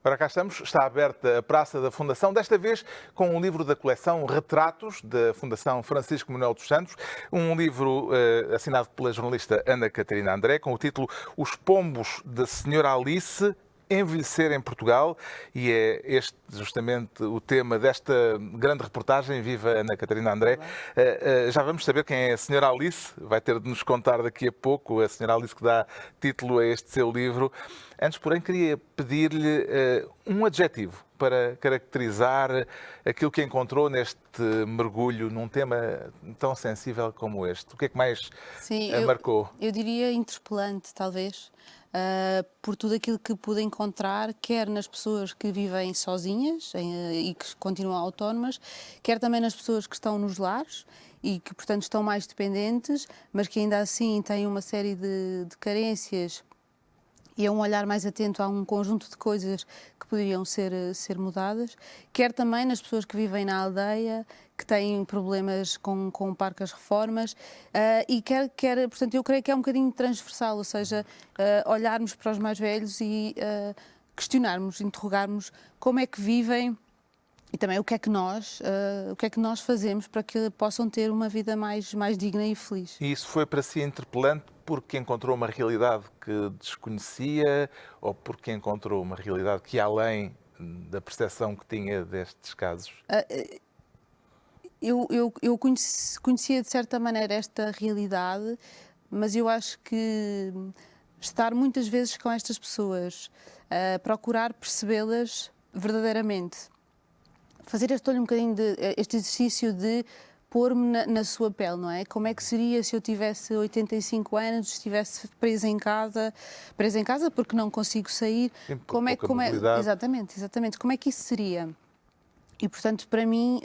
Ora, cá estamos, está aberta a Praça da Fundação, desta vez com um livro da coleção Retratos, da Fundação Francisco Manuel dos Santos, um livro assinado pela jornalista Ana Catarina André, com o título Os Pombos da Senhora Alice, envelhecer em Portugal, e é este justamente o tema desta grande reportagem. Viva Ana Catarina André. Já vamos saber quem é a Senhora Alice, vai ter de nos contar daqui a pouco, a Senhora Alice que dá título a este seu livro. Antes, porém, queria pedir-lhe um adjetivo para caracterizar aquilo que encontrou neste mergulho num tema tão sensível como este. O que é que mais marcou? Eu diria interpelante, talvez. Por tudo aquilo que pude encontrar, quer nas pessoas que vivem sozinhas e que continuam autónomas, quer também nas pessoas que estão nos lares e que, portanto, estão mais dependentes, mas que ainda assim têm uma série de carências e é um olhar mais atento a um conjunto de coisas que poderiam ser mudadas, quer também nas pessoas que vivem na aldeia, que têm problemas com parcas reformas, e portanto, eu creio que é um bocadinho transversal, ou seja, olharmos para os mais velhos e questionarmos, interrogarmos como é que vivem e também o que é que nós fazemos para que possam ter uma vida mais digna e feliz. E isso foi para si interpelante porque encontrou uma realidade que desconhecia ou porque encontrou uma realidade que ia além da percepção que tinha destes casos? Eu conhecia de certa maneira esta realidade, mas eu acho que estar muitas vezes com estas pessoas, procurar percebê-las verdadeiramente, fazer um bocadinho este exercício de pôr-me na sua pele, não é? Como é que seria se eu tivesse 85 anos, estivesse presa em casa porque não consigo sair? Sim, Exatamente. Como é que isso seria? E, portanto, para mim,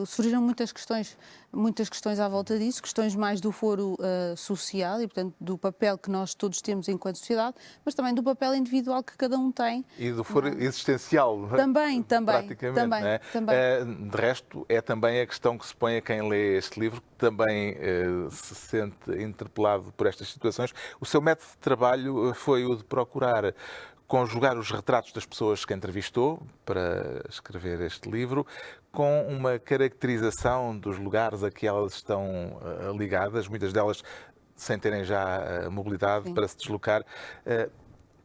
surgiram muitas questões à volta disso, questões mais do foro social e, portanto, do papel que nós todos temos enquanto sociedade, mas também do papel individual que cada um tem. E do foro existencial, Também, praticamente. Não é? também. De resto, é também a questão que se põe a quem lê este livro, que também se sente interpelado por estas situações. O seu método de trabalho foi o de procurar conjugar os retratos das pessoas que entrevistou para escrever este livro com uma caracterização dos lugares a que elas estão ligadas, muitas delas sem terem já mobilidade para se deslocar.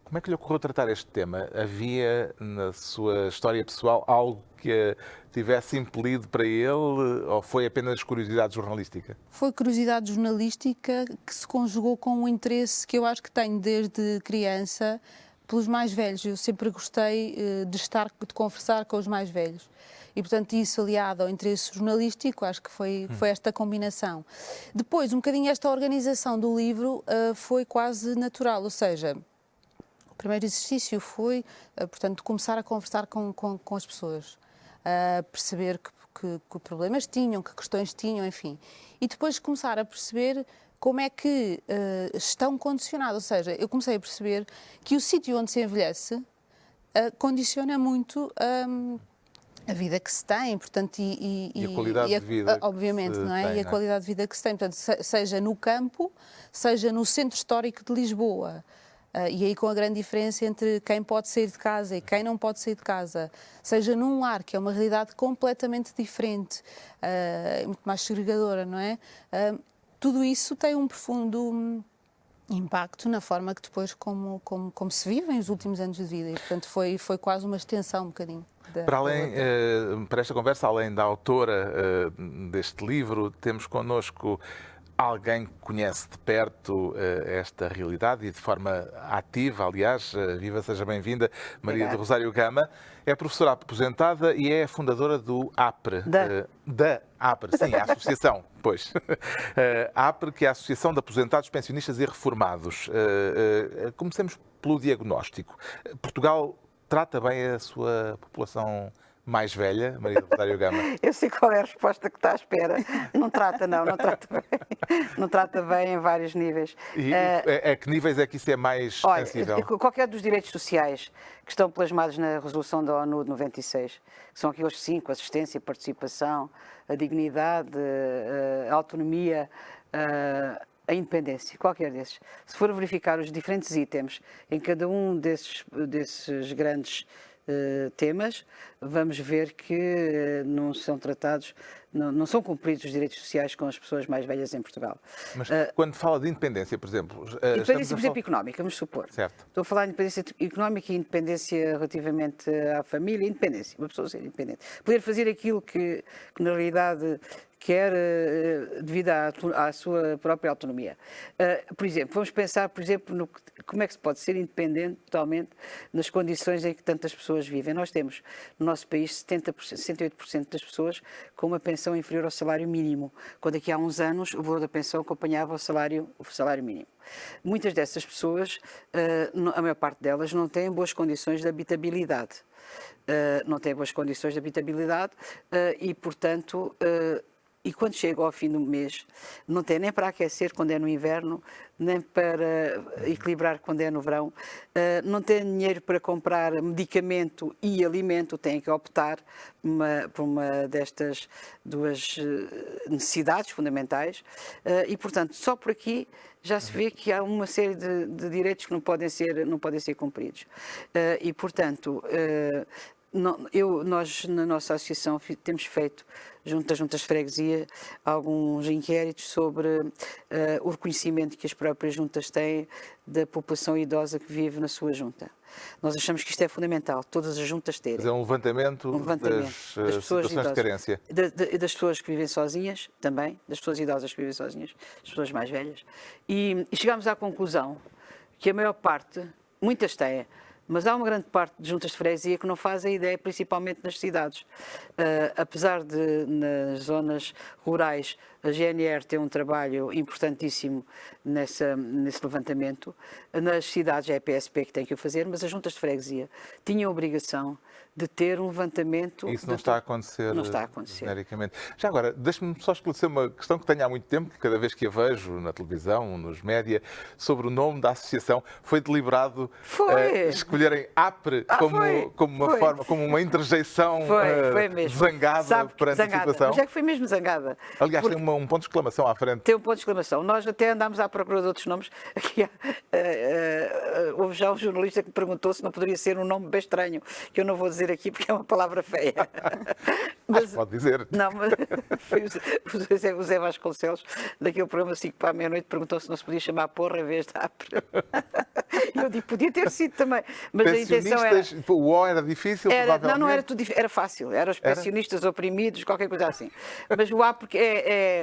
Como é que lhe ocorreu tratar este tema? Havia na sua história pessoal algo que a tivesse impelido para ele ou foi apenas curiosidade jornalística? Foi curiosidade jornalística que se conjugou com um interesse que eu acho que tenho desde criança pelos mais velhos. Eu sempre gostei de conversar com os mais velhos. E, portanto, isso aliado ao interesse jornalístico, acho que foi esta combinação. Depois, um bocadinho esta organização do livro foi quase natural, ou seja, o primeiro exercício foi, portanto, começar a conversar com as pessoas, perceber que problemas tinham, que questões tinham, enfim. E depois começar a perceber como é que estão condicionados, ou seja, eu comecei a perceber que o sítio onde se envelhece condiciona muito a vida que se tem, portanto, e a qualidade de vida. Obviamente, não é? E a qualidade de vida que se tem, portanto, seja no campo, seja no centro histórico de Lisboa. E aí com a grande diferença entre quem pode sair de casa e quem não pode sair de casa, seja num lar, que é uma realidade completamente diferente, muito mais segregadora, não é? Tudo isso tem um profundo impacto na forma que depois como se vivem os últimos anos de vida e, portanto, foi quase uma extensão um bocadinho. Para esta conversa, além da autora deste livro, temos connosco alguém que conhece de perto esta realidade e de forma ativa, aliás. Viva, seja bem-vinda, Maria do Rosário Gama. É professora aposentada e é fundadora do APRE. Da APRE, sim, a associação, pois. A APRE, que é a Associação de Aposentados, Pensionistas e Reformados. Comecemos pelo diagnóstico. Portugal trata bem a sua população mais velha, Maria do Rosário Gama? Eu sei qual é a resposta que está à espera. Não trata bem. Não trata bem em vários níveis. E a que níveis é que isso é mais sensível? Qualquer dos direitos sociais que estão plasmados na resolução da ONU de 96, que são aqueles 5, assistência, participação, a dignidade, a autonomia, a independência, qualquer desses. Se for verificar os diferentes itens em cada um desses grandes temas, vamos ver que não são tratados, não são cumpridos os direitos sociais com as pessoas mais velhas em Portugal. Mas quando fala de independência, por exemplo... Independência, por exemplo, económica, vamos supor. Certo. Estou a falar de independência económica e independência relativamente à família, independência, uma pessoa ser independente. Poder fazer aquilo que na realidade quer devido à sua própria autonomia. Por exemplo, vamos pensar, por exemplo, como é que se pode ser independente totalmente nas condições em que tantas pessoas vivem. Nós temos no nosso país 68% das pessoas com uma pensão inferior ao salário mínimo, quando aqui há uns anos o valor da pensão acompanhava o salário mínimo. Muitas dessas pessoas, a maior parte delas, não têm boas condições de habitabilidade. E, portanto, e quando chega ao fim do mês, não tem nem para aquecer quando é no inverno, nem para equilibrar quando é no verão, não tem dinheiro para comprar medicamento e alimento, tem que optar por uma destas duas necessidades fundamentais e, portanto, só por aqui já se vê que há uma série de direitos que não podem ser cumpridos. E, portanto, nós, na nossa associação, temos feito, junto às juntas de freguesia, alguns inquéritos sobre o reconhecimento que as próprias juntas têm da população idosa que vive na sua junta. Nós achamos que isto é fundamental, todas as juntas terem. Fazer um levantamento das pessoas situações de carência. Das pessoas que vivem sozinhas, também, das pessoas idosas que vivem sozinhas, das pessoas mais velhas. E chegámos à conclusão que a maior parte, muitas têm, mas há uma grande parte de juntas de freguesia que não fazem ideia, principalmente nas cidades. Apesar de, nas zonas rurais, a GNR ter um trabalho importantíssimo nesse levantamento, nas cidades é a PSP que tem que o fazer, mas as juntas de freguesia tinham a obrigação de ter um levantamento... Isso não está a acontecer. Não está a acontecer. Genericamente. Já agora, deixe-me só esclarecer uma questão que tenho há muito tempo, cada vez que a vejo na televisão, nos média, sobre o nome da associação. Foi deliberado escolherem APRE como uma interjeição zangada perante a situação? Mas é que foi mesmo zangada. Aliás, tem um ponto de exclamação à frente. Tem um ponto de exclamação. Nós até andámos à procura de outros nomes. Aqui houve já um jornalista que me perguntou se não poderia ser um nome bem estranho, que eu não vou dizer aqui porque é uma palavra feia. Mas pode dizer. Não, mas foi o Zé Vasconcelos, daquele programa 5 para a meia-noite, perguntou se não se podia chamar porra em vez de APRE. Eu digo, podia ter sido também. Mas a intenção era... O O era difícil, provavelmente? Não era tudo difícil, era fácil. Era os pensionistas oprimidos, qualquer coisa assim. Mas o A, porque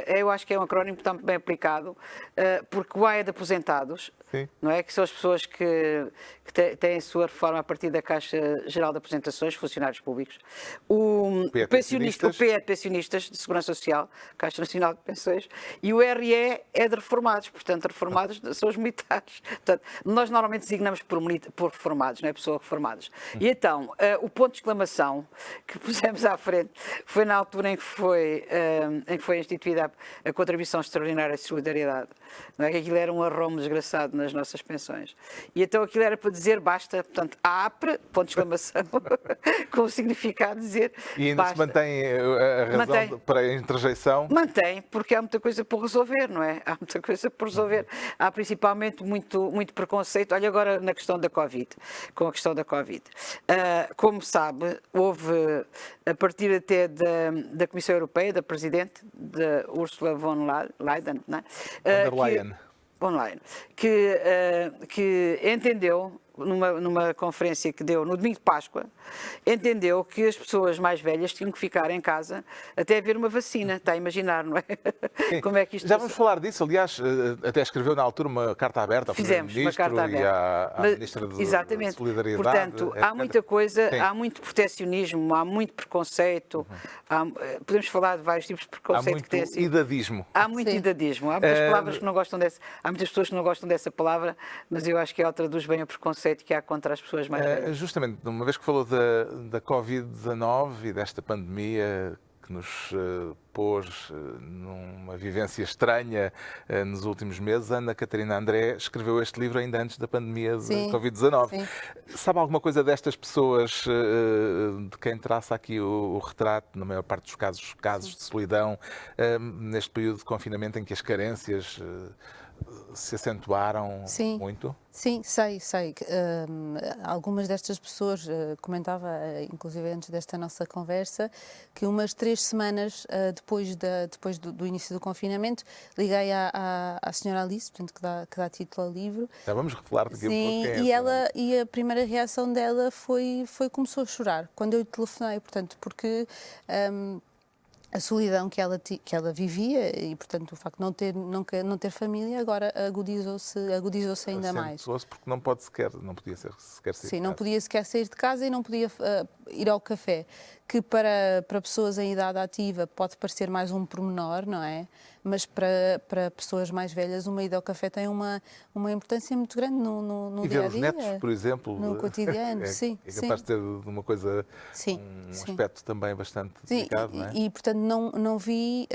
eu acho que é um acrónimo que está muito bem aplicado, porque o A é de aposentados, sim, não é? Que são as pessoas que têm a sua reforma a partir da Caixa Geral de Aposentações, funcionários públicos. O P é de pensionistas de Segurança Social, Caixa Nacional de Pensões, e o RE é de reformados, portanto, reformados são os militares. Portanto, nós normalmente designamos por reformados, não é? Pessoas reformadas. E então, o ponto de exclamação que pusemos à frente foi na altura em que foi instituída a contribuição extraordinária de solidariedade. Não é? Que aquilo era um arromo desgraçado nas nossas pensões. E então aquilo era para dizer basta, portanto, APRE, ponto de exclamação, com o significado de dizer e ainda basta. Se mantém a razão para a interjeição? Mantém, porque há muita coisa por resolver, não é? Há muita coisa por resolver. Há principalmente muito preconceito. Olha agora na questão da Covid, com a questão da Covid. Como sabe, houve, a partir até da Comissão Europeia, da Presidente, da Ursula von Leyen, não é? Que entendeu, numa conferência que deu no domingo de Páscoa, entendeu que as pessoas mais velhas tinham que ficar em casa até haver uma vacina. Está a imaginar, não é? Sim. Como é que isto... Já vamos falar disso. Aliás, até escreveu na altura uma carta aberta ao Primeiro-Ministro e à Ministra da Solidariedade. Portanto, há muita coisa, há muito proteccionismo, há muito preconceito, podemos falar de vários tipos de preconceito que tem assim. Idadismo. Há muito idadismo. Há muitas palavras que não gostam dessa. Há muitas pessoas que não gostam dessa palavra, mas eu acho que ela traduz bem o preconceito que há contra as pessoas mais velhas. Justamente, uma vez que falou da Covid-19 e desta pandemia que nos pôs numa vivência estranha nos últimos meses, Ana Catarina André escreveu este livro ainda antes da pandemia de Covid-19. Sabe alguma coisa destas pessoas de quem traça aqui o retrato, na maior parte dos casos de solidão, neste período de confinamento em que as carências se acentuaram Sim. muito? Sim, sei. Algumas destas pessoas, comentava, inclusive antes desta nossa conversa, que umas 3 semanas depois do início do confinamento, liguei à senhora Alice, portanto, que dá título ao livro. Já vamos revelar daqui a pouco Sim, quem é e a primeira reação dela foi começou a chorar, quando eu lhe telefonei, portanto, porque a solidão que ela vivia e, portanto, o facto de não ter família agora agudizou-se ainda mais. Acentuou-se porque não podia sequer sair Sim, de não casa. podia sequer sair de casa e não podia ir ao café, que para pessoas em idade ativa pode parecer mais um pormenor, não é? Mas para pessoas mais velhas uma ida ao café tem uma importância muito grande no E dia ver a os dia. netos, por exemplo, No cotidiano, sim. é capaz de ter uma coisa, Sim, um sim. aspecto também bastante Sim, delicado, não é? e, portanto não vi,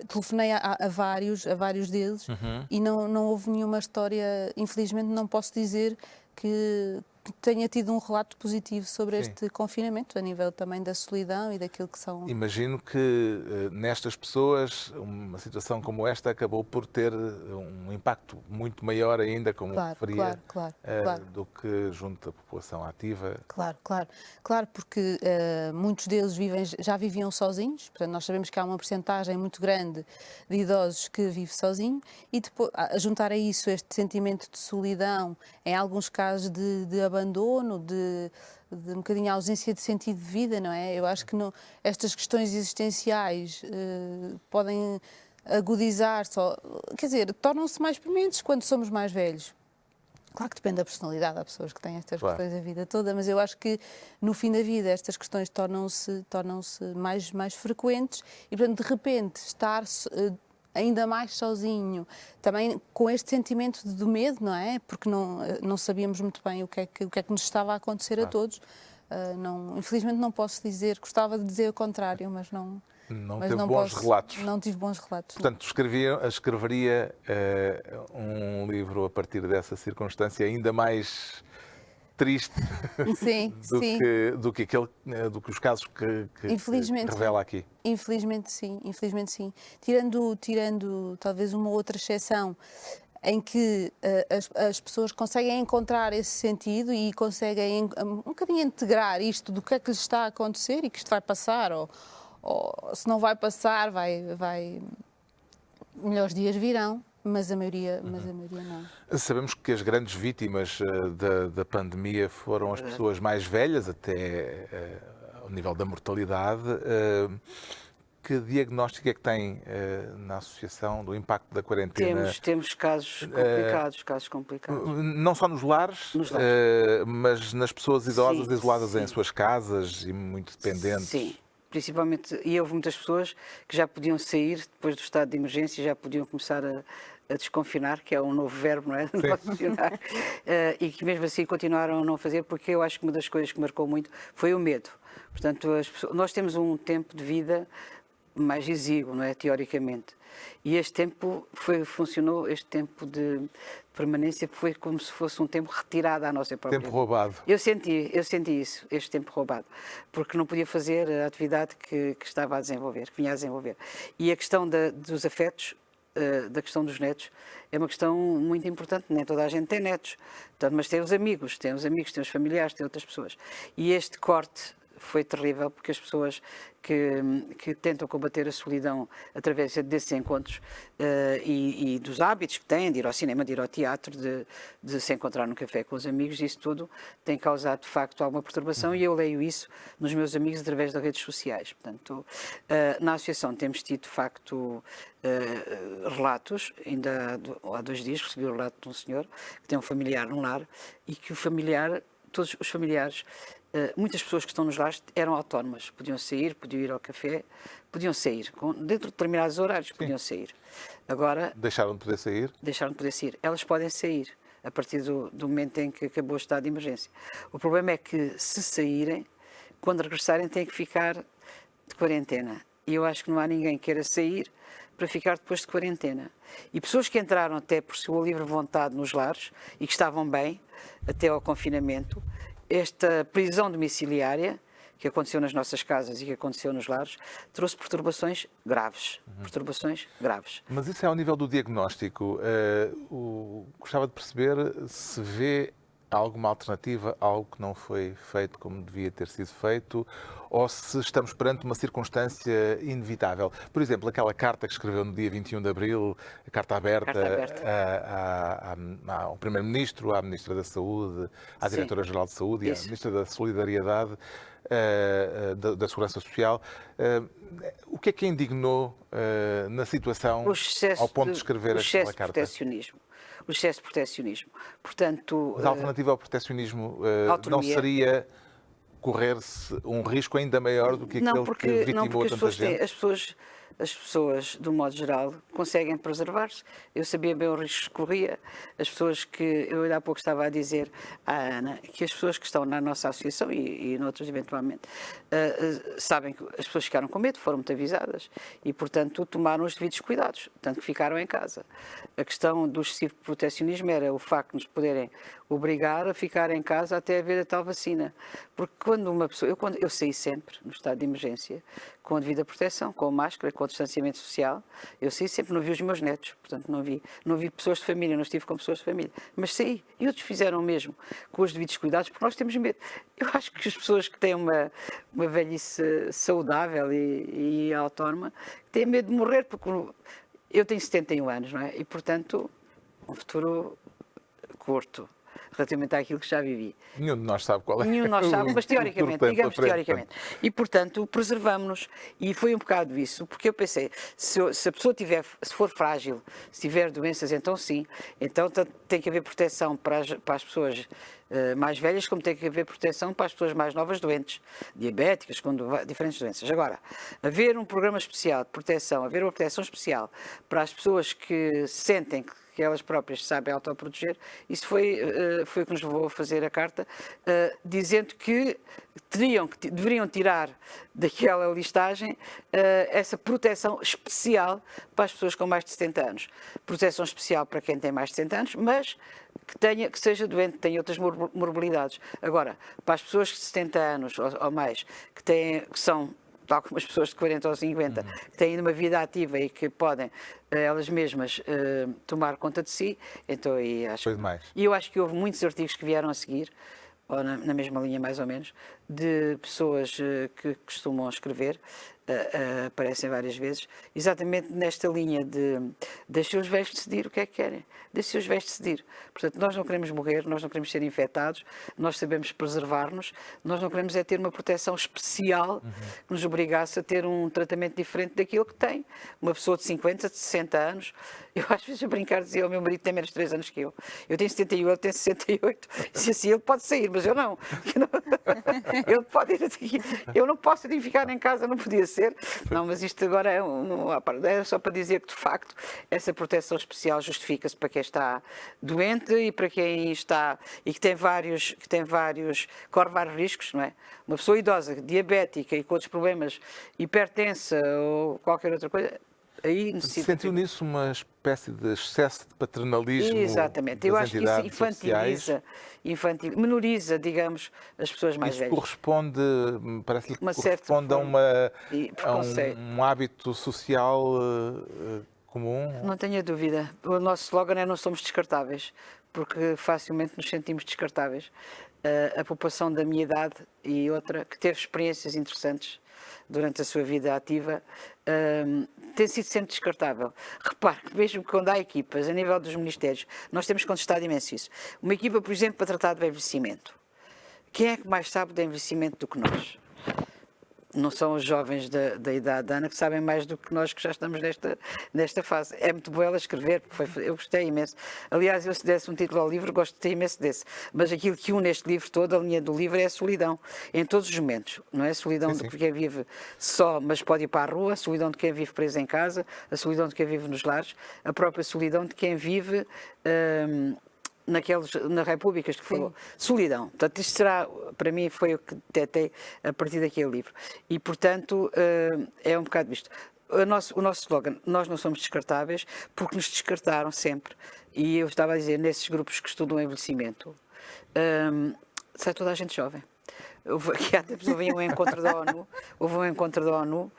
telefonei a vários deles e não houve nenhuma história, infelizmente não posso dizer que tenha tido um relato positivo sobre Sim. este confinamento, a nível também da solidão e daquilo que são... Imagino que nestas pessoas uma situação como esta acabou por ter um impacto muito maior ainda, como referia, Claro. do que junto da população ativa. Claro, porque muitos deles já viviam sozinhos, portanto nós sabemos que há uma percentagem muito grande de idosos que vive sozinho e depois, a juntar a isso este sentimento de solidão, em alguns casos de abandono, de um bocadinho a ausência de sentido de vida, não é? Eu acho que estas questões existenciais podem agudizar-se, quer dizer, tornam-se mais prementes quando somos mais velhos. Claro que depende da personalidade, há pessoas que têm estas questões a vida toda, mas eu acho que no fim da vida estas questões tornam-se mais frequentes e, portanto, de repente estar ainda mais sozinho, também com este sentimento do medo, não é? Porque não sabíamos muito bem o que é que nos estava a acontecer a todos. Infelizmente não posso dizer, gostava de dizer o contrário, mas não... Não Mas teve não bons posso, relatos. Não tive bons relatos. Portanto, escreveria um livro a partir dessa circunstância ainda mais triste Sim, sim. do que os casos que Infelizmente, revela aqui. Infelizmente sim. Tirando talvez uma outra exceção em que as pessoas conseguem encontrar esse sentido e conseguem um bocadinho integrar isto do que é que lhes está a acontecer e que isto vai passar, ou se não vai passar, melhores dias virão. Mas a maioria não. Sabemos que as grandes vítimas da pandemia foram as pessoas mais velhas, até ao nível da mortalidade. Que diagnóstico é que tem na associação do impacto da quarentena? Temos casos complicados. Não só nos lares, mas nas pessoas idosas isoladas em suas casas e muito dependentes. Sim. Principalmente, e houve muitas pessoas que já podiam sair depois do estado de emergência, já podiam começar a desconfinar, que é um novo verbo, não é? Desconfinar, e que mesmo assim continuaram a não fazer, porque eu acho que uma das coisas que marcou muito foi o medo. Portanto, nós temos um tempo de vida mais exíguo, não é? Teoricamente. E este tempo funcionou, este tempo de permanência foi como se fosse um tempo retirado à nossa própria Tempo vida. roubado. Eu senti isso, este tempo roubado, porque não podia fazer a atividade que estava a desenvolver, que vinha a desenvolver. E a questão dos afetos, da questão dos netos, é uma questão muito importante. Nem toda a gente tem netos, mas tem os amigos, tem os familiares, tem outras pessoas. E este corte foi terrível, porque as pessoas que tentam combater a solidão através desses encontros e dos hábitos que têm, de ir ao cinema, de ir ao teatro, de se encontrar no café com os amigos, isso tudo tem causado, de facto, alguma perturbação, e eu leio isso nos meus amigos através das redes sociais. Portanto, na associação temos tido, de facto, relatos. Ainda há 2 dias recebi o relato de um senhor que tem um familiar num lar e que todos os familiares, muitas pessoas que estão nos lares eram autónomas, podiam sair, podiam ir ao café, podiam sair, dentro de determinados horários podiam sair. Agora... Deixaram de poder sair? Deixaram de poder sair. Elas podem sair a partir do momento em que acabou o estado de emergência. O problema é que, se saírem, quando regressarem têm que ficar de quarentena. E eu acho que não há ninguém que queira sair para ficar depois de quarentena. E pessoas que entraram até por sua livre vontade nos lares e que estavam bem até ao confinamento, esta prisão domiciliária que aconteceu nas nossas casas e que aconteceu nos lares, trouxe perturbações graves. Perturbações graves. Mas isso é ao nível do diagnóstico. Gostava de perceber se vê alguma alternativa, algo que não foi feito como devia ter sido feito, ou se estamos perante uma circunstância inevitável. Por exemplo, aquela carta que escreveu no dia 21 de Abril, a carta aberta, ao Primeiro-Ministro, à Ministra da Saúde, à Diretora-Geral de Saúde e à Ministra da Solidariedade, da Segurança Social. O que é que a indignou na situação ao ponto de escrever aquela carta? O excesso de protecionismo. Portanto, mas a alternativa ao protecionismo não seria correr-se um risco ainda maior do que aquele que vitimou tanta gente? As pessoas, de um modo geral, conseguem preservar-se. Eu sabia bem o risco que corria. As pessoas que... Eu há pouco estava a dizer à Ana que as pessoas que estão na nossa associação e noutras eventualmente, sabem que as pessoas ficaram com medo, foram muito avisadas e, portanto, tomaram os devidos cuidados, tanto que ficaram em casa. A questão do excessivo protecionismo era o facto de nos poderem obrigar a ficar em casa até haver a tal vacina. Porque quando uma pessoa... Eu saí sempre, no estado de emergência, com a devida proteção, com máscara, com o distanciamento social. Eu saí sempre, não vi os meus netos, portanto não vi pessoas de família, não estive com pessoas de família, mas saí. E outros fizeram o mesmo, com os devidos cuidados, porque nós temos medo. Eu acho que as pessoas que têm uma velhice saudável e autónoma, têm medo de morrer, porque eu tenho 71 anos, não é? E, portanto, um futuro curto, relativamente àquilo que já vivi. Nenhum de nós sabe qual é. Nenhum de nós sabe, mas teoricamente, digamos teoricamente. E, portanto, preservamos-nos. E foi um bocado isso, porque eu pensei, se a pessoa se for frágil, se tiver doenças, então sim. Então tem que haver proteção para as pessoas mais velhas, como tem que haver proteção para as pessoas mais novas doentes, diabéticas, com diferentes doenças. Agora, haver um programa especial de proteção, haver uma proteção especial para as pessoas que sentem que elas próprias sabem autoproteger, isso foi o que nos levou a fazer a carta, dizendo que deveriam tirar daquela listagem essa proteção especial para as pessoas com mais de 70 anos. Proteção especial para quem tem mais de 70 anos, mas que seja doente, que tenha outras morbilidades. Agora, para as pessoas de 70 anos ou mais, que são tal como as pessoas de 40 ou 50, que têm uma vida ativa e que podem elas mesmas tomar conta de si, então eu acho que houve muitos artigos que vieram a seguir, ou na mesma linha mais ou menos, de pessoas que costumam escrever, aparecem várias vezes, exatamente nesta linha de deixem os velhos decidir o que é que querem, deixem os velhos decidir. Portanto, nós não queremos morrer, nós não queremos ser infectados, nós sabemos preservar-nos, nós não queremos é ter uma proteção especial que nos obrigasse a ter um tratamento diferente daquilo que tem uma pessoa de 50, de 60 anos. Eu às vezes a brincar dizia, o meu marido tem menos de 3 anos que eu. Eu tenho 71, ele tem 68, e assim ele pode sair, mas eu não. Ele pode ir aqui. Eu não posso ir ficar em casa, não podia ser. Não, mas isto agora é só para dizer que, de facto, essa proteção especial justifica-se para quem está doente e para quem está e que tem vários, corre vários riscos, não é? Uma pessoa idosa, diabética e com outros problemas, hipertensa ou qualquer outra coisa, aí necessita... Sentiu nisso uma espécie de excesso de paternalismo? Exatamente, eu acho que isso menoriza, digamos, as pessoas mais velhas. Corresponde, parece-lhe que corresponde a um hábito social comum? Não tenha dúvida. O nosso slogan é não somos descartáveis, porque facilmente nos sentimos descartáveis. A população da minha idade e outra, que teve experiências interessantes durante a sua vida ativa, tem sido sempre descartável. Repare que mesmo quando há equipas, a nível dos ministérios, nós temos contestado imenso isso. Uma equipa, por exemplo, para tratar do envelhecimento. Quem é que mais sabe do envelhecimento do que nós? Não são os jovens da idade da Ana que sabem mais do que nós que já estamos nesta fase. É muito bom ela escrever, eu gostei imenso. Aliás, eu se desse um título ao livro, gosto de ter imenso desse. Mas aquilo que une este livro todo, a linha do livro, é a solidão. Em todos os momentos. Não é a solidão de quem vive só, mas pode ir para a rua, a solidão de quem vive preso em casa, a solidão de quem vive nos lares, a própria solidão de quem vive... nas repúblicas que falou. Solidão. Portanto, isto será, para mim, foi o que detectei a partir daquele livro. E, portanto, é um bocado isto. O nosso slogan, nós não somos descartáveis, porque nos descartaram sempre. E eu estava a dizer, nesses grupos que estudam o envelhecimento, sai toda a gente jovem. Aqui há tempos houve um encontro da ONU,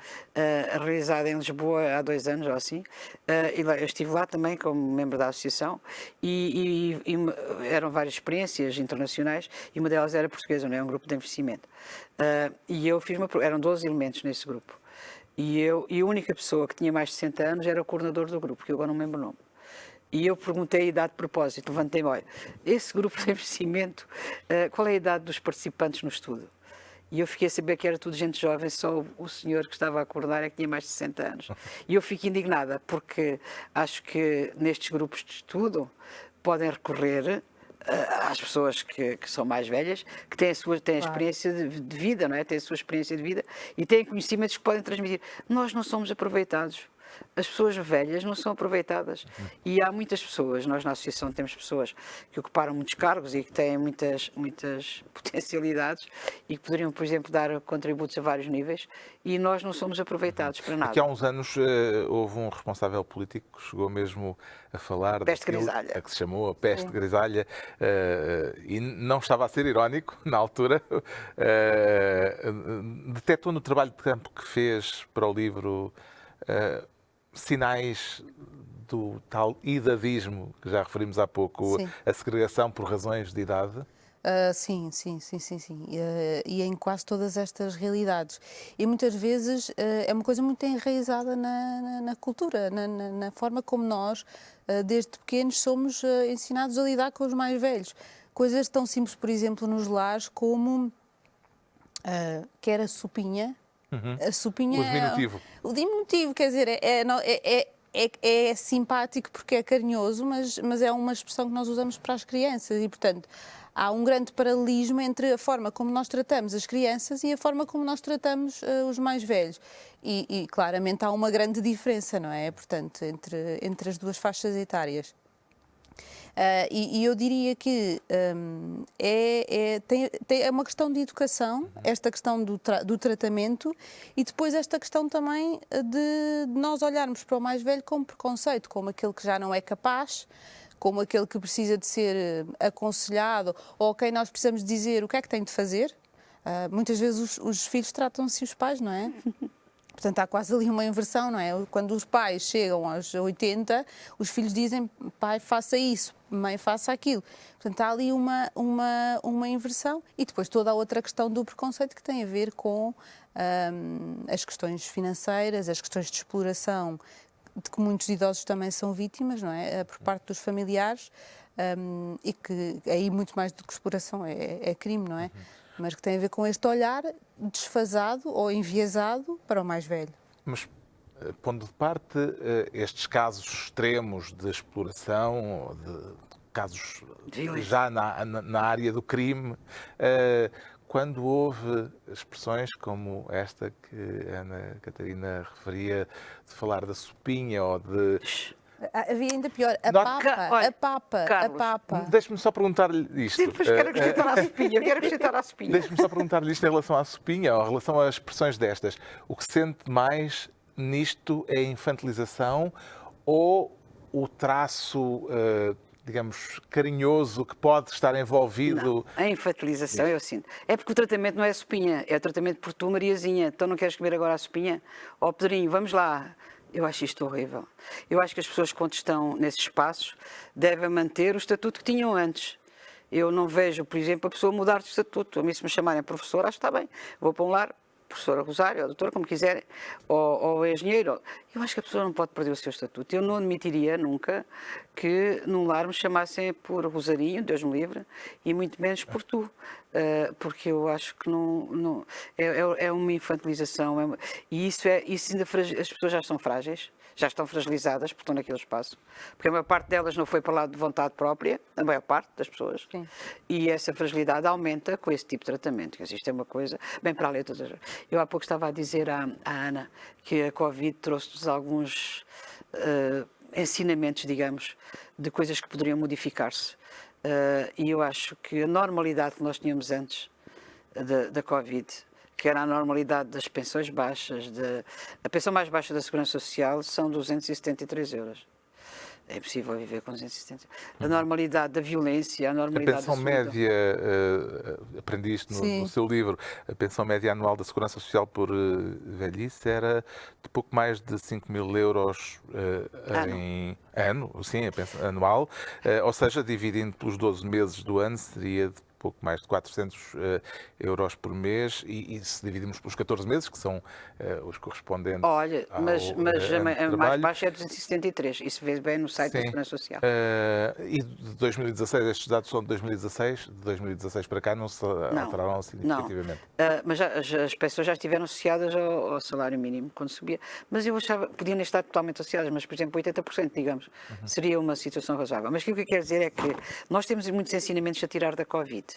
realizado em Lisboa há 2 anos ou assim, e eu estive lá também como membro da associação e eram várias experiências internacionais e uma delas era portuguesa, não é? Um grupo de investimento. E eu fiz eram 12 elementos nesse grupo. E a única pessoa que tinha mais de 60 anos era o coordenador do grupo, que eu agora não me lembro o nome. E eu perguntei a idade de propósito, levantei-me, olha, esse grupo de investimento, qual é a idade dos participantes no estudo? E eu fiquei a saber que era tudo gente jovem, só o senhor que estava a acordar é que tinha mais de 60 anos. E eu fico indignada, porque acho que nestes grupos de estudo podem recorrer às pessoas que são mais velhas, que têm a experiência de vida, não é? Têm a sua experiência de vida e têm conhecimentos que podem transmitir. Nós não somos aproveitados. As pessoas velhas não são aproveitadas. E há muitas pessoas, nós na associação temos pessoas que ocuparam muitos cargos e que têm muitas potencialidades e que poderiam, por exemplo, dar contributos a vários níveis e nós não somos aproveitados para nada. Aqui há uns anos houve um responsável político que chegou mesmo a falar Peste grisalha. a que se chamou a peste grisalha e não estava a ser irónico na altura. Detectou no trabalho de campo que fez para o livro sinais do tal idadismo, que já referimos há pouco, Sim. a segregação por razões de idade? Sim. E em quase todas estas realidades. E muitas vezes é uma coisa muito enraizada na cultura, na forma como nós, desde pequenos, somos ensinados a lidar com os mais velhos. Coisas tão simples, por exemplo, nos lares, como quer a sopinha. A sopinha O diminutivo. O diminutivo, quer dizer, é simpático porque é carinhoso, mas é uma expressão que nós usamos para as crianças e, portanto, há um grande paralelismo entre a forma como nós tratamos as crianças e a forma como nós tratamos os mais velhos. E claramente há uma grande diferença, não é? Portanto, entre as duas faixas etárias. E eu diria que é uma questão de educação, esta questão do tratamento e depois esta questão também de nós olharmos para o mais velho com preconceito, como aquele que já não é capaz, como aquele que precisa de ser aconselhado ou a quem nós precisamos dizer o que é que tem de fazer. Muitas vezes os filhos tratam-se os pais, não é? Portanto, há quase ali uma inversão, não é? Quando os pais chegam aos 80, os filhos dizem, pai, faça isso, mãe, faça aquilo. Portanto, há ali uma inversão e depois toda a outra questão do preconceito que tem a ver com as questões financeiras, as questões de exploração, de que muitos idosos também são vítimas, não é? Por parte dos familiares e que aí muito mais do que exploração é crime, não é? Mas que tem a ver com este olhar desfasado ou enviesado para o mais velho. Mas, pondo de parte estes casos extremos de exploração, de casos já na área do crime, quando houve expressões como esta que a Ana Catarina referia, de falar da sopinha ou de... Havia ainda pior, a papa. Deixe-me só perguntar-lhe isto. Depois quero acrescentar à sopinha. Deixe-me só perguntar-lhe isto em relação à sopinha ou em relação às expressões destas. O que sente mais nisto é a infantilização ou o traço, digamos, carinhoso que pode estar envolvido? Não, a infantilização, eu sinto. É porque o tratamento não é a sopinha, é o tratamento por tu, Mariazinha. Então não queres comer agora a sopinha? Ó, Pedrinho, vamos lá. Eu acho isto horrível. Eu acho que as pessoas, quando estão nesses espaços, devem manter o estatuto que tinham antes. Eu não vejo, por exemplo, a pessoa mudar de estatuto. A mim, se me chamarem professor, acho que está bem. Vou para um lar, professora Rosário, ou doutora, como quiserem, ou engenheiro. Eu acho que a pessoa não pode perder o seu estatuto. Eu não admitiria nunca que num lar me chamassem por Rosarinho, Deus me livre, e muito menos por tu. Porque eu acho que não é uma infantilização. E isso ainda as pessoas já são frágeis. Já estão fragilizadas porque estão naquele espaço. Porque a maior parte delas não foi para lá de vontade própria, a maior parte das pessoas. Sim. E essa fragilidade aumenta com esse tipo de tratamento. Isto é uma coisa, bem para além de todas. Eu há pouco estava a dizer à Ana que a Covid trouxe-nos alguns ensinamentos, digamos, de coisas que poderiam modificar-se. E eu acho que a normalidade que nós tínhamos antes da Covid, que era a normalidade das pensões baixas, a pensão mais baixa da Segurança Social são 273 euros. É impossível viver com 270. A normalidade da violência, a A normalidade pensão da solidão. média, aprendi isto no Sim. seu livro, a pensão média anual da Segurança Social por velhice era de pouco mais de 5.000 euros em ano, sim, a pensão anual, ou seja, dividindo pelos 12 meses do ano, seria de pouco mais de 400 euros por mês, e se dividimos pelos 14 meses, que são os correspondentes Olha, ao mas ano de a mais trabalho. baixa é 273. Isso vê bem no site da Sim. Segurança Social. E de 2016, estes dados são de 2016, de 2016 para cá não se alteraram significativamente. Mas as pessoas já estiveram associadas ao salário mínimo quando subia. Mas eu achava que podiam nem estar totalmente associadas, mas, por exemplo, 80%, digamos, seria uma situação razoável. Mas o que eu quero dizer é que nós temos muitos ensinamentos a tirar da Covid.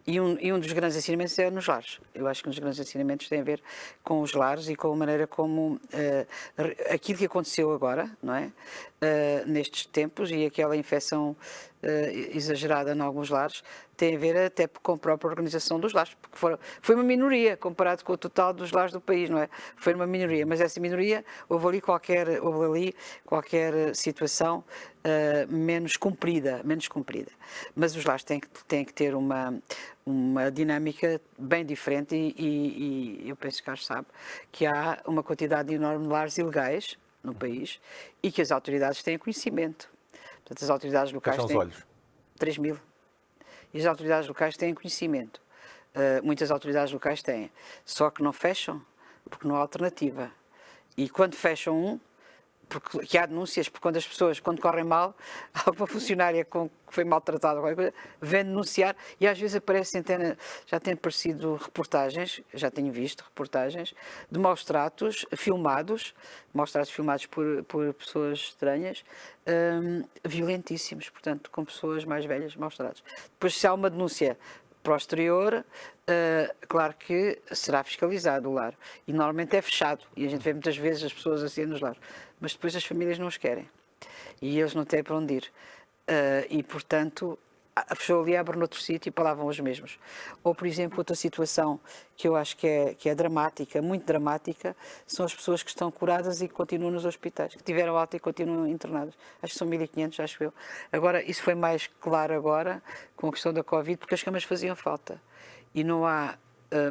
E um dos grandes ensinamentos é nos lares. Eu acho que um dos grandes ensinamentos tem a ver com os lares e com a maneira como aquilo que aconteceu agora, não é? Nestes tempos, e aquela infecção exagerada em alguns lares, tem a ver até com a própria organização dos lares, porque foi uma minoria comparado com o total dos lares do país, não é? Foi uma minoria, mas essa minoria houve ali qualquer situação menos cumprida. Mas os lares têm que ter uma dinâmica bem diferente e eu penso que Carlos sabe que há uma quantidade enorme de lares ilegais no país e que as autoridades têm conhecimento. Portanto, as autoridades locais Fecham os têm olhos. 3.000. E as autoridades locais têm conhecimento. Muitas autoridades locais têm. Só que não fecham porque não há alternativa. E quando fecham porque há denúncias, porque quando as pessoas, quando correm mal, alguma funcionária que foi maltratada, qualquer coisa, vem denunciar e às vezes aparecem, já têm aparecido reportagens, já tenho visto reportagens, de maus tratos filmados por pessoas estranhas, violentíssimos, portanto, com pessoas mais velhas, maus tratos. Depois, se há uma denúncia para o exterior, claro que será fiscalizado o lar. E normalmente é fechado. E a gente vê muitas vezes as pessoas assim nos lares. Mas depois as famílias não os querem. E eles não têm para onde ir. E, portanto, fechou ali, abre noutro sítio e para lá vão os mesmos. Ou, por exemplo, outra situação que eu acho que é dramática, muito dramática, são as pessoas que estão curadas e que continuam nos hospitais, que tiveram alta e continuam internadas. Acho que são 1.500, acho eu. Agora, isso foi mais claro agora, com a questão da Covid, porque as camas faziam falta. E não há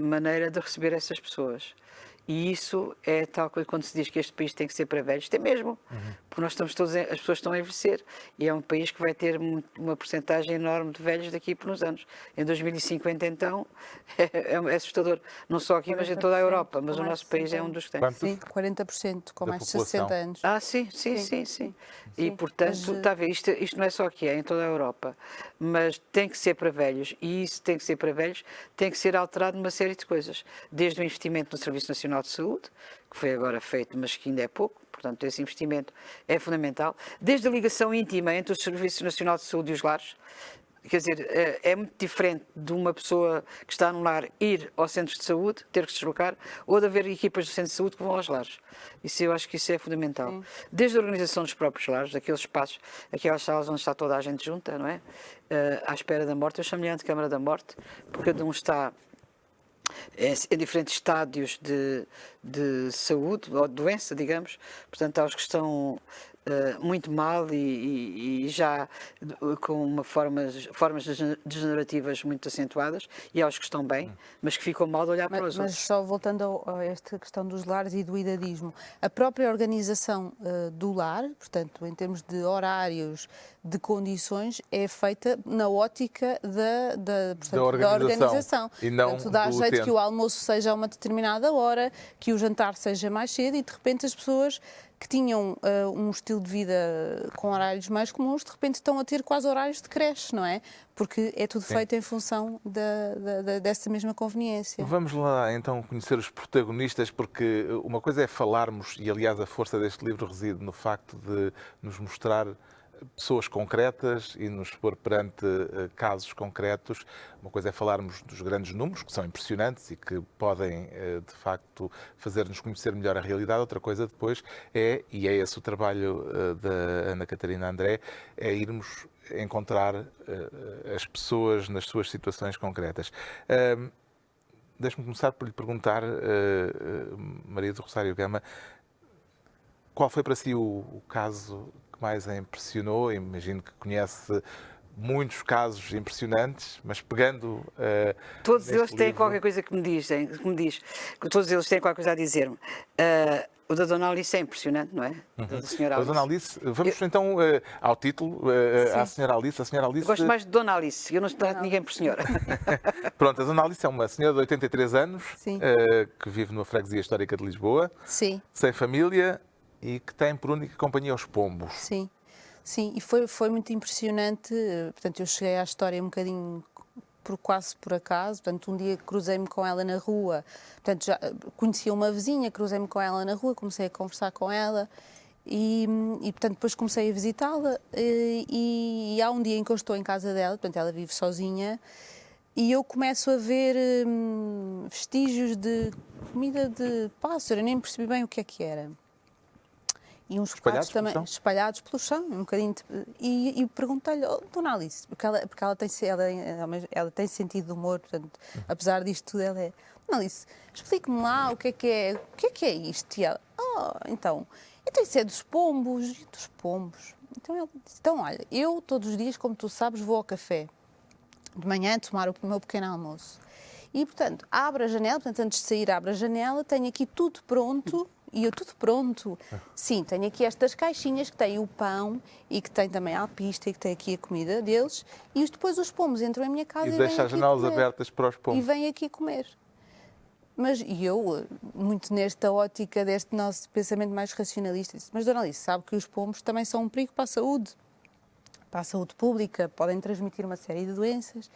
maneira de receber essas pessoas. E isso é tal coisa quando se diz que este país tem que ser para velhos, tem mesmo, porque nós estamos todos, as pessoas estão a envelhecer e é um país que vai ter uma percentagem enorme de velhos daqui por uns anos. Em 2050, então, é assustador. Não só aqui, mas em toda a Europa, mas o nosso país é um dos que tem. Quanto? Sim, 40% com Da mais de população? 60 anos. Sim. E, Sim, portanto, mas, está a ver, isto não é só aqui, é em toda a Europa. Mas tem que ser para velhos, e isso tem que ser para velhos, tem que ser alterado numa série de coisas. Desde o investimento no Serviço Nacional de Saúde, que foi agora feito, mas que ainda é pouco, portanto, esse investimento é fundamental. Desde a ligação íntima entre o Serviço Nacional de Saúde e os lares, quer dizer, é muito diferente de uma pessoa que está no lar ir ao centro de saúde, ter que se deslocar, ou de haver equipas do centro de saúde que vão aos lares. Isso eu acho que isso é fundamental. Sim. Desde a organização dos próprios lares, daqueles espaços, aquelas salas onde está toda a gente junta, não é? À espera da morte. Eu chamo-lhe a Antecâmara da Morte, porque cada um está em diferentes estádios de saúde, ou de doença, digamos. Portanto, há os que estão muito mal e já com formas degenerativas muito acentuadas, e há os que estão bem, mas que ficam mal de olhar para os outros. Mas só voltando a esta questão dos lares e do idadismo, a própria organização do lar, portanto, em termos de horários, de condições, é feita na ótica da organização. E não portanto, dá do jeito utente. que o almoço seja a uma determinada hora, que o jantar seja mais cedo e, de repente, as pessoas que tinham um estilo de vida com horários mais comuns, de repente estão a ter quase horários de creche, não é? Porque é tudo feito em função dessa mesma conveniência. Vamos lá então conhecer os protagonistas, porque uma coisa é falarmos, e aliás a força deste livro reside no facto de nos mostrar pessoas concretas e nos pôr perante casos concretos. Uma coisa é falarmos dos grandes números, que são impressionantes e que podem, de facto, fazer-nos conhecer melhor a realidade. Outra coisa depois é, e é esse o trabalho da Ana Catarina André, é irmos encontrar as pessoas nas suas situações concretas. Deixe-me começar por lhe perguntar, Maria do Rosário Gama, qual foi para si o caso que mais a impressionou? Imagino que conhece muitos casos impressionantes, mas pegando Todos neste eles têm livro... qualquer coisa que me diz. Todos eles têm qualquer coisa a dizer-me. O da Dona Alice é impressionante, não é? Da Senhora A Alice. Dona Alice, vamos então ao título, à Senhora Alice. A Senhora Alice... Eu gosto mais de Dona Alice, eu não trato ninguém por senhora. Pronto, a Dona Alice é uma senhora de 83 anos, Sim. que vive numa freguesia histórica de Lisboa, Sim, sem família e que tem por única companhia os pombos. sim. Sim, e foi muito impressionante. Portanto, eu cheguei à história um bocadinho quase por acaso. Portanto, um dia cruzei-me com ela na rua. Portanto, já conhecia uma vizinha, cruzei-me com ela na rua, comecei a conversar com ela e portanto, depois comecei a visitá-la. E há um dia em que eu estou em casa dela, portanto, ela vive sozinha, e eu começo a ver vestígios de comida de pássaro. Eu nem percebi bem o que é que era. E uns Espalhados pratos também pelo chão? espalhados pelo chão, um bocadinho. E perguntei-lhe, oh, Dona Alice, porque ela tem sentido de humor, portanto, apesar disto tudo, ela é. Dona Alice, explique-me lá o que é isto? E ela, então isso é dos pombos. E dos pombos? Então ela disse, então olha, eu todos os dias, como tu sabes, vou ao café de manhã tomar o meu pequeno almoço. E, portanto, abro a janela, portanto, antes de sair, abro a janela, tenho aqui tudo pronto. E eu, tudo pronto. Sim, tenho aqui estas caixinhas que têm o pão e que têm também a alpista e que têm aqui a comida deles. E depois os pombos entram em minha casa E e deixa vêm as aqui janelas comer. abertas para os E pombos. vêm aqui comer. E eu, muito nesta ótica deste nosso pensamento mais racionalista, disse, mas Dona Alice, sabe que os pombos também são um perigo para a saúde pública, podem transmitir uma série de doenças.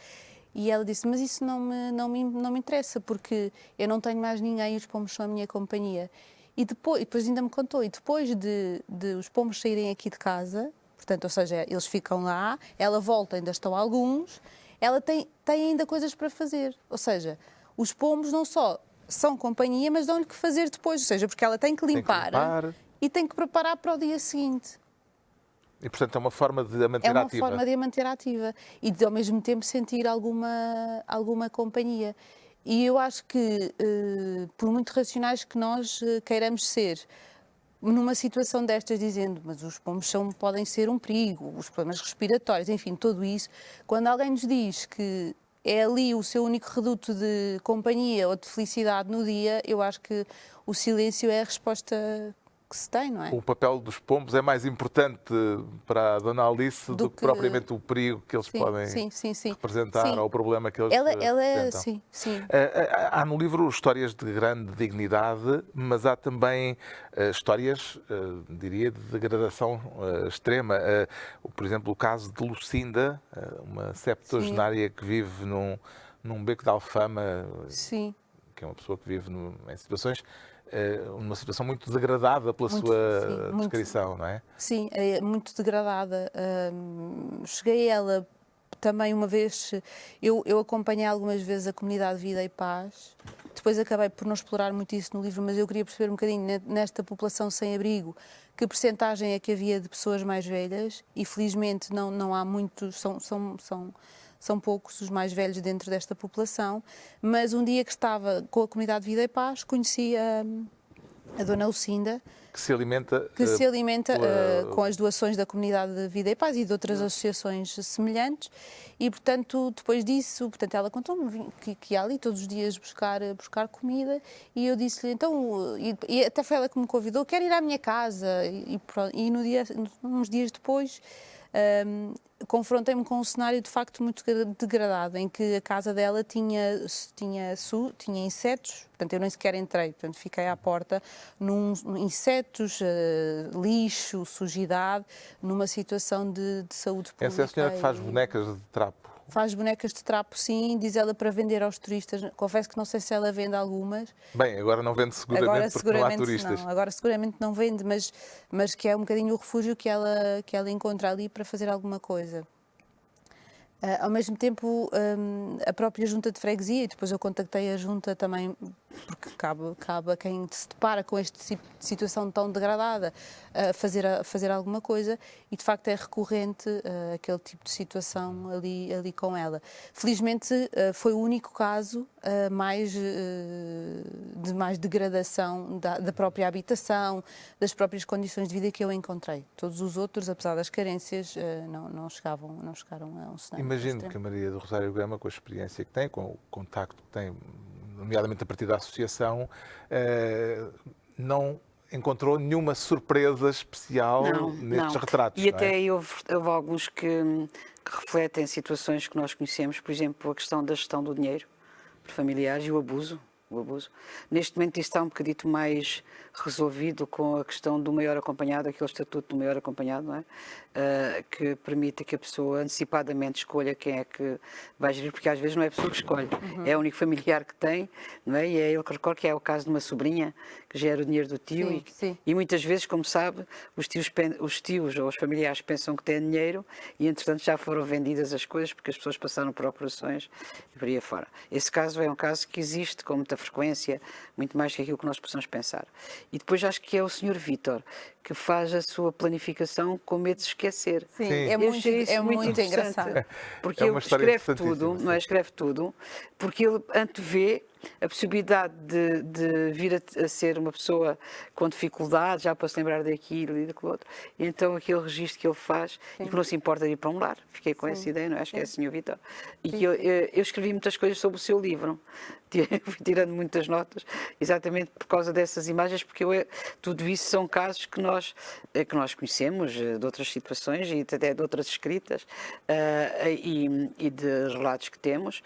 E ela disse, mas isso não me interessa, porque eu não tenho mais ninguém e os pombos são a minha companhia. E depois ainda me contou, e depois de os pombos saírem aqui de casa, portanto, ou seja, eles ficam lá, ela volta, ainda estão alguns, ela tem ainda coisas para fazer. Ou seja, os pombos não só são companhia, mas dão-lhe que fazer depois, ou seja, porque ela tem que limpar e tem que preparar para o dia seguinte. E, portanto, é uma forma de a manter É uma ativa. forma de a manter ativa e de, ao mesmo tempo, sentir alguma companhia. E eu acho que, por muito racionais que nós queiramos ser, numa situação destas, dizendo, mas os pombos podem ser um perigo, os problemas respiratórios, enfim, tudo isso, quando alguém nos diz que é ali o seu único reduto de companhia ou de felicidade no dia, eu acho que o silêncio é a resposta que se tem, não é? O papel dos pombos é mais importante para a Dona Alice do que propriamente o perigo que eles podem representar ou o problema que eles representam. Sim. Há no livro histórias de grande dignidade, mas há também histórias, diria, de degradação extrema. Por exemplo, o caso de Lucinda, uma septuagenária que vive num beco de Alfama, que é uma pessoa que vive em situações... uma situação muito degradada pela sua descrição, não é? Sim, é muito degradada. Cheguei a ela também uma vez, eu acompanhei algumas vezes a comunidade Vida e Paz, depois acabei por não explorar muito isso no livro, mas eu queria perceber um bocadinho nesta população sem abrigo, que percentagem é que havia de pessoas mais velhas, e felizmente não há muitos, são poucos os mais velhos dentro desta população, mas um dia que estava com a comunidade Vida e Paz, conheci a Dona Lucinda, que se alimenta, com as doações da comunidade de Vida e Paz e de outras associações semelhantes, e portanto depois disso, ela contou-me que ia ali todos os dias buscar comida, e eu disse-lhe então, e até foi ela que me convidou, quero ir à minha casa, e uns dias depois confrontei-me com um cenário de facto muito degradado, em que a casa dela tinha insetos, portanto eu nem sequer entrei, portanto fiquei à porta, insetos, lixo, sujidade, numa situação de saúde pública. Essa é a senhora que faz bonecas de trapo? Faz bonecas de trapo, sim, diz ela para vender aos turistas. Confesso que não sei se ela vende algumas. Bem, agora não vende seguramente porque não há turistas. Não, agora seguramente não vende, mas que é um bocadinho o refúgio que ela encontra ali para fazer alguma coisa. Ao mesmo tempo, a própria junta de freguesia, e depois eu contactei a junta também porque cabe a quem se depara com este tipo de situação tão degradada fazer alguma coisa, e de facto é recorrente aquele tipo de situação ali com ela. Felizmente foi o único caso de mais degradação da própria habitação, das próprias condições de vida que eu encontrei. Todos os outros, apesar das carências, não chegaram a um cenário Imagino extremo. que a Maria do Rosário Gama, com a experiência que tem, com o contacto que tem, nomeadamente a partir da associação, não encontrou nenhuma surpresa especial nestes retratos. E não é? até houve alguns que refletem situações que nós conhecemos, por exemplo, a questão da gestão do dinheiro por familiares e o abuso. Neste momento isso está um bocadito mais resolvido com a questão do maior acompanhado, aquele estatuto do maior acompanhado, não é? Que permite que a pessoa antecipadamente escolha quem é que vai gerir, porque às vezes não é a pessoa que escolhe, é o único familiar que tem, não é? E é ele que recorre, que é o caso de uma sobrinha que gera o dinheiro do tio, e muitas vezes, como sabe, os tios ou os familiares pensam que têm dinheiro e entretanto já foram vendidas as coisas porque as pessoas passaram por operações e por aí afora. Esse caso é um caso que existe com muita frequência, muito mais que aquilo que nós possamos pensar. E depois acho que é o Sr. Vítor que faz a sua planificação com medo de se esquecer. Sim, é muito engraçado. Porque ele escreve tudo, não é? Escreve tudo, porque ele antevê a possibilidade de vir a ser uma pessoa com dificuldade, já para se lembrar daquilo e daquilo outro. E então aquele registro que ele faz, e que não se importa de ir para um lar. Fiquei com essa ideia, não é? Acho que é o Sr. Vítor. E que eu escrevi muitas coisas sobre o seu livro. Fui tirando muitas notas, exatamente por causa dessas imagens, porque tudo isso são casos que nós conhecemos de outras situações e até de outras escritas e de relatos que temos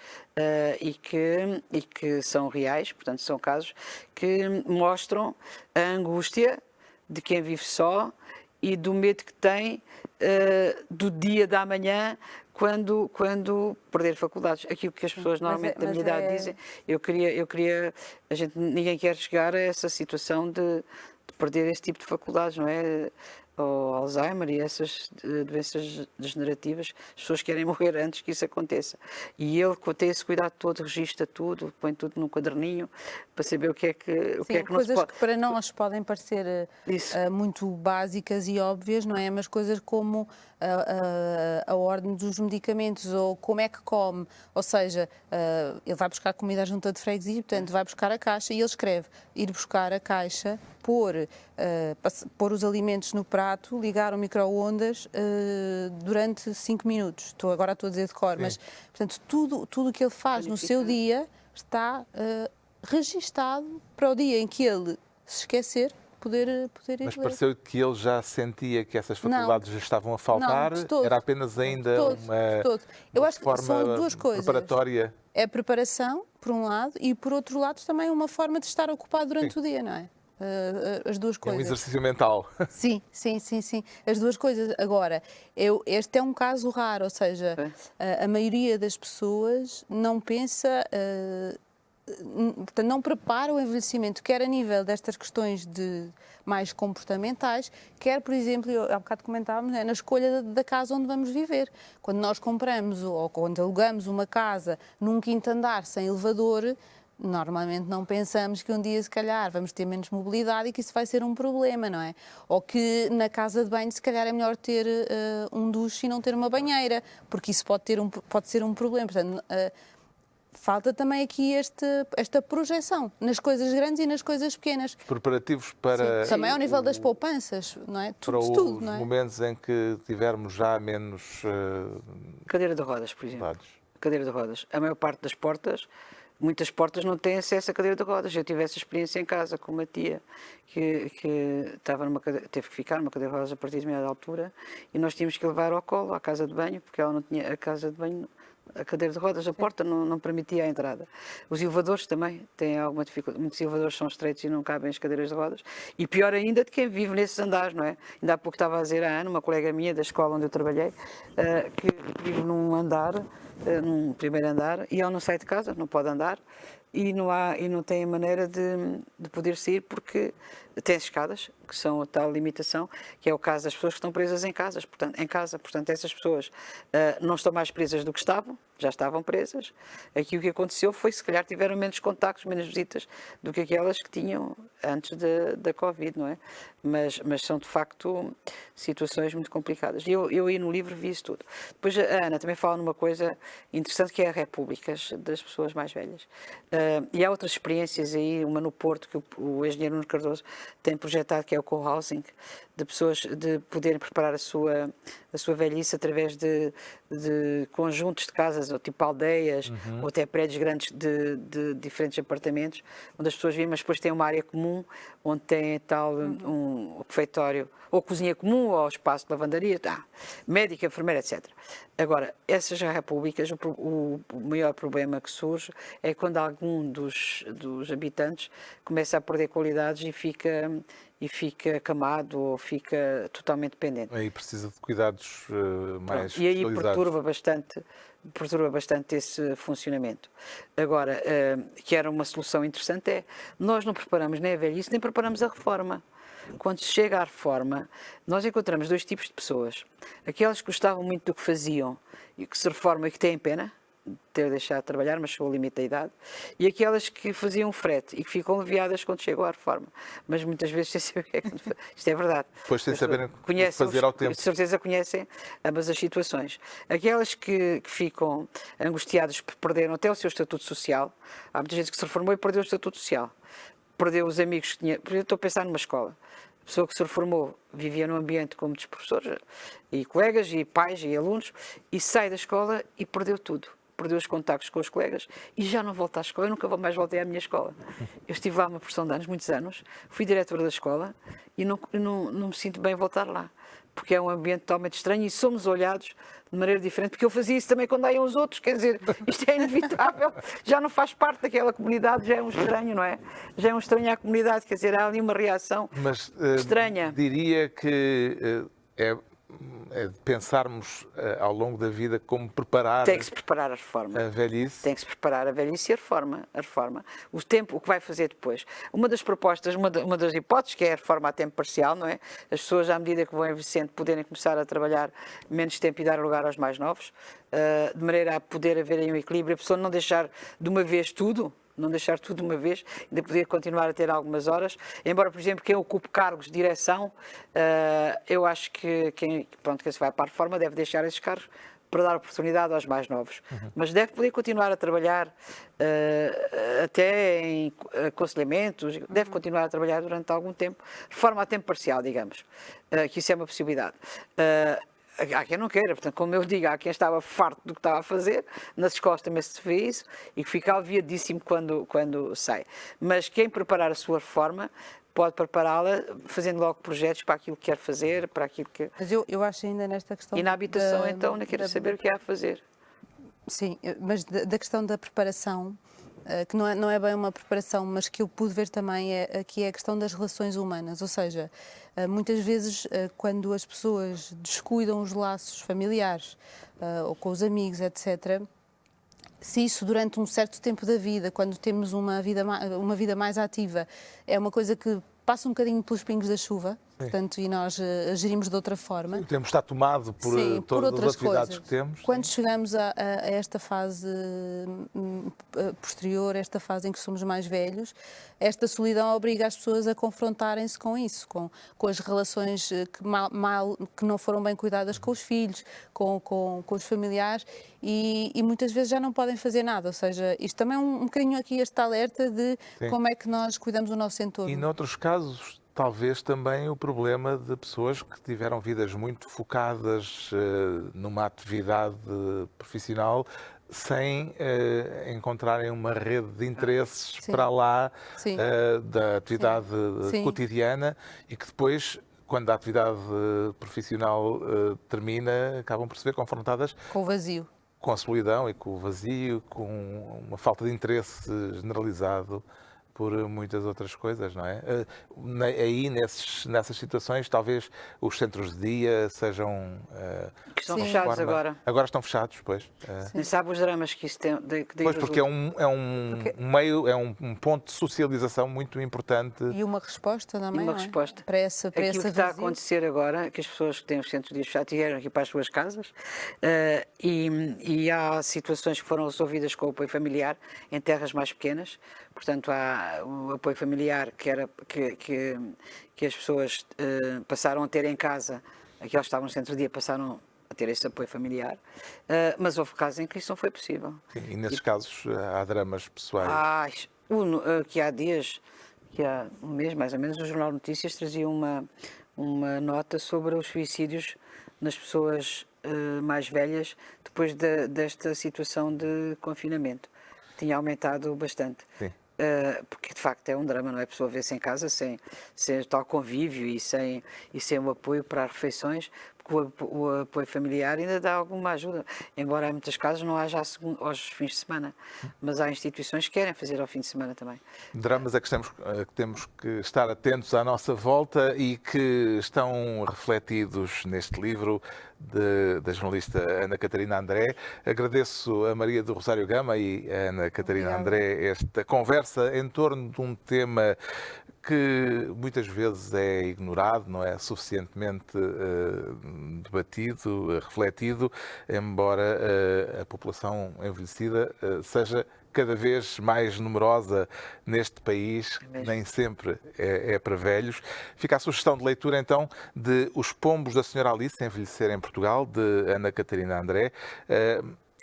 e que são reais, portanto são casos que mostram a angústia de quem vive só e do medo que tem do dia da manhã quando perder faculdades. Aquilo que as pessoas normalmente da minha idade dizem, ninguém quer chegar a essa situação de perder esse tipo de faculdades, não é? Ou Alzheimer e essas doenças degenerativas, as pessoas querem morrer antes que isso aconteça. E ele tem esse cuidado todo, registra tudo, põe tudo num caderninho para saber o que é que não se pode. Coisas que para nós podem parecer muito básicas e óbvias, não é? Mas coisas como a ordem dos medicamentos ou como é que come, ou seja, ele vai buscar comida à junta de freguesia, portanto vai buscar a caixa e ele escreve ir buscar a caixa, pôr os alimentos no prato, ligar o micro-ondas durante 5 minutos. Agora estou a dizer de cor, mas portanto tudo o que ele faz no seu dia está registado para o dia em que ele se esquecer poder ir Mas ler. pareceu que ele já sentia que essas faculdades lhe estavam a faltar? Não, de todo. Era apenas ainda Eu acho que forma são duas coisas. preparatória? É a preparação, por um lado, e por outro lado também uma forma de estar ocupado durante o dia, não é? As duas coisas. É um exercício mental. Sim. As duas coisas. Agora, este é um caso raro, ou seja, a maioria das pessoas não pensa, portanto, não prepara o envelhecimento, quer a nível destas questões mais comportamentais, quer, por exemplo, há bocado comentávamos, na escolha da casa onde vamos viver. Quando nós compramos ou quando alugamos uma casa num quinto andar sem elevador, normalmente não pensamos que um dia, se calhar, vamos ter menos mobilidade e que isso vai ser um problema, não é? Ou que na casa de banho, se calhar, é melhor ter um duche e não ter uma banheira, porque isso pode ser um problema. Portanto, falta também aqui esta projeção nas coisas grandes e nas coisas pequenas. Preparativos para... Também ao nível das poupanças, não é? Para os não é? momentos em que tivermos já menos... Cadeira de rodas, por exemplo. Cadeira de rodas. A maior parte das portas... Muitas portas não têm acesso à cadeira de rodas. Eu tive essa experiência em casa com uma tia que teve que ficar numa cadeira de rodas a partir de meia altura e nós tínhamos que levar ao colo à casa de banho, porque ela não tinha a casa de banho, a cadeira de rodas, a porta não permitia a entrada. Os elevadores também têm alguma dificuldade. Muitos elevadores são estreitos e não cabem as cadeiras de rodas. E pior ainda de quem vive nesses andares, não é? Ainda há pouco estava a dizer a Ana, uma colega minha da escola onde eu trabalhei, que vive num andar, num primeiro andar, e ela não sai de casa, não pode andar, e não tem maneira de poder sair porque tem as escadas, que são a tal limitação, que é o caso das pessoas que estão presas em casa. Portanto, essas pessoas não estão mais presas do que estavam, já estavam presas. Aqui o que aconteceu foi, se calhar, tiveram menos contactos, menos visitas do que aquelas que tinham antes da Covid, não é? Mas são, de facto, situações muito complicadas. E eu aí no livro vi isso tudo. Depois a Ana também fala numa coisa interessante, que é a repúblicas das pessoas mais velhas. E há outras experiências aí, uma no Porto, que o engenheiro Nuno Cardoso tem projetado, que é o co-housing, de pessoas de poderem preparar a sua velhice através de conjuntos de casas, ou tipo aldeias, ou até prédios grandes de diferentes apartamentos, onde as pessoas vivem, mas depois têm uma área comum, onde tem tal um refeitório, ou cozinha comum, ou espaço de lavandaria, médica, enfermeira, etc. Agora, essas repúblicas, o maior problema que surge é quando algum dos habitantes começa a perder qualidades e fica acamado ou fica totalmente dependente. Aí precisa de cuidados mais E aí especializados. perturba bastante esse funcionamento. Agora, que era uma solução interessante, é nós não preparamos nem a velhice, nem preparamos a reforma. Quando se chega à reforma, nós encontramos dois tipos de pessoas. Aquelas que gostavam muito do que faziam e que se reformam e que têm pena de ter deixado de trabalhar, mas chegou ao limite da idade, e aquelas que faziam frete e que ficam aliviadas quando chegam à reforma. Mas muitas vezes sem saber o que é que... Isto é verdade. Depois sem saberem o que fazer ao tempo. De certeza conhecem ambas as situações. Aquelas que ficam angustiadas porque perderam até o seu estatuto social. Há muita gente que se reformou e perdeu o estatuto social. Perdeu os amigos que tinha. Por exemplo, estou a pensar numa escola. A pessoa que se reformou vivia num ambiente com muitos professores e colegas e pais e alunos e sai da escola e perdeu tudo. Perdeu os contactos com os colegas e já não volta à escola. Eu nunca mais voltei à minha escola. Eu estive lá uma porção de anos, muitos anos, fui diretora da escola e não me sinto bem voltar lá, porque é um ambiente totalmente estranho e somos olhados de maneira diferente, porque eu fazia isso também quando iam os outros, quer dizer, isto é inevitável, já não faz parte daquela comunidade, já é um estranho, não é? Já é um estranho à comunidade, quer dizer, há ali uma reação estranha. Diria que é de pensarmos ao longo da vida como preparar Tem que se preparar a reforma. A velhice. Tem que se preparar a velhice e a reforma. O tempo, o que vai fazer depois. Uma das propostas, uma das hipóteses, que é a reforma a tempo parcial, não é? As pessoas, à medida que vão envelhecendo, poderem começar a trabalhar menos tempo e dar lugar aos mais novos, de maneira a poder haver aí um equilíbrio, a pessoa não deixar de uma vez tudo, não deixar tudo de uma vez, ainda poder continuar a ter algumas horas. Embora, por exemplo, quem ocupe cargos de direção, eu acho que quem se vai para a reforma deve deixar esses cargos para dar oportunidade aos mais novos. Mas deve poder continuar a trabalhar até em aconselhamentos, deve continuar a trabalhar durante algum tempo, de forma a tempo parcial, digamos, que isso é uma possibilidade. Há quem não queira, portanto, como eu digo, há quem estava farto do que estava a fazer, nas escolas também se vê isso, e que fica aliviadíssimo quando sai. Mas quem preparar a sua reforma pode prepará-la fazendo logo projetos para aquilo que quer fazer, para aquilo que... Mas eu acho ainda nesta questão... E na habitação, então, não quero saber o que há a fazer. Sim, mas da questão da preparação, que não é bem uma preparação, mas que eu pude ver também aqui é a questão das relações humanas, ou seja, muitas vezes quando as pessoas descuidam os laços familiares ou com os amigos, etc., se isso durante um certo tempo da vida, quando temos uma vida mais ativa, é uma coisa que passa um bocadinho pelos pingos da chuva, portanto, e nós gerimos de outra forma. O tempo está tomado por todas as atividades que temos. Quando chegamos a esta fase posterior, esta fase em que somos mais velhos, esta solidão obriga as pessoas a confrontarem-se com isso, com as relações que não foram bem cuidadas com os filhos, com os familiares, e muitas vezes já não podem fazer nada. Ou seja, isto também é um bocadinho aqui este alerta de como é que nós cuidamos do nosso entorno. E noutros casos, talvez também o problema de pessoas que tiveram vidas muito focadas numa atividade profissional sem encontrarem uma rede de interesses para lá da atividade cotidiana e que depois, quando a atividade profissional termina, acabam por se ver confrontadas com o vazio. Com a solidão e com o vazio, com uma falta de interesse generalizado por muitas outras coisas, não é? Aí, nessas situações, talvez os centros de dia sejam... Que estão Sim. fechados agora. Agora estão fechados, pois. Nem sabe os dramas que isso tem. Pois, porque é um meio, é um ponto de socialização muito importante. E uma resposta também, uma não é? resposta. Para essa Aquilo que está a vazia. acontecer agora, que as pessoas que têm os centros de dia fechados vieram aqui para as suas casas, e há situações que foram resolvidas com o apoio familiar em terras mais pequenas. Portanto, há o apoio familiar que as pessoas passaram a ter em casa, aqueles que estavam no centro de dia passaram a ter esse apoio familiar, mas houve casos em que isso não foi possível. Sim, e nesses casos há dramas pessoais. Que há dias, que há um mês mais ou menos, o Jornal de Notícias trazia uma nota sobre os suicídios nas pessoas mais velhas depois desta situação de confinamento. Tinha aumentado bastante. Sim. Porque de facto é um drama, não é? A pessoa vê-se em casa sem tal convívio e sem o apoio para as refeições, porque o apoio familiar ainda dá alguma ajuda, embora em muitos casos não haja aos fins de semana, mas há instituições que querem fazer ao fim de semana também. Dramas a que temos que estar atentos à nossa volta e que estão refletidos neste livro da jornalista Ana Catarina André. Agradeço a Maria do Rosário Gama e a Ana Catarina André esta conversa em torno de um tema que muitas vezes é ignorado, não é suficientemente debatido, refletido, embora a população envelhecida seja cada vez mais numerosa neste país, nem sempre é para velhos. Fica a sugestão de leitura, então, de Os Pombos da Senhora Alice, Envelhecer em Portugal, de Ana Catarina André.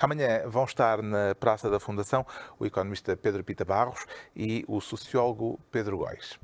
Amanhã vão estar na Praça da Fundação o economista Pedro Pita Barros e o sociólogo Pedro Góis.